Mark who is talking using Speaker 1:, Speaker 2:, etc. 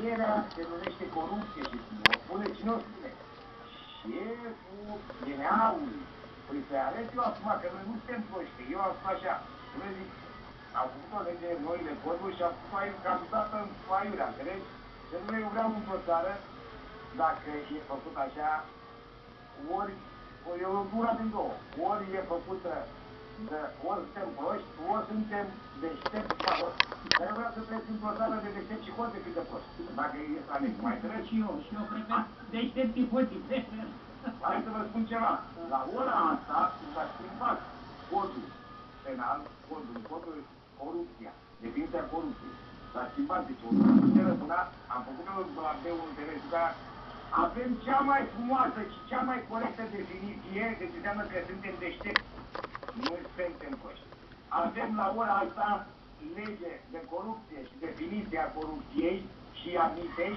Speaker 1: Mierea se numește corupție și o spune cine o spune? Șeful DNA-ului. Păi să arăt eu acum că noi nu suntem proști, eu am spus așa. Noi zic, am făcut o lege noile coduri și am făcut ca dată în aiurea, înțelegi? Deci noi eu vreau într-o țară, dacă e făcut așa, ori e o dură din două. Ori e făcută, ori suntem proști, ori suntem deștepți. Dar eu vreau să trăiesc într-o țară de deștepți și hoți decât de proști. Dacă e să aleg, mai trebuie?
Speaker 2: Și eu prefer deștept și hoții, prefer.
Speaker 1: Hai să vă spun ceva. La ora asta s-a schimbat codul penal, codul corupția, definiția corupției. S-a schimbat, deci o să spunea, am făcut eu la B1 TV, avem cea mai frumoasă și cea mai corectă definiție, deci înseamnă că suntem deștepți, nu suntem proști. Avem la ora asta lege de corupție și definiția corupției și a mitei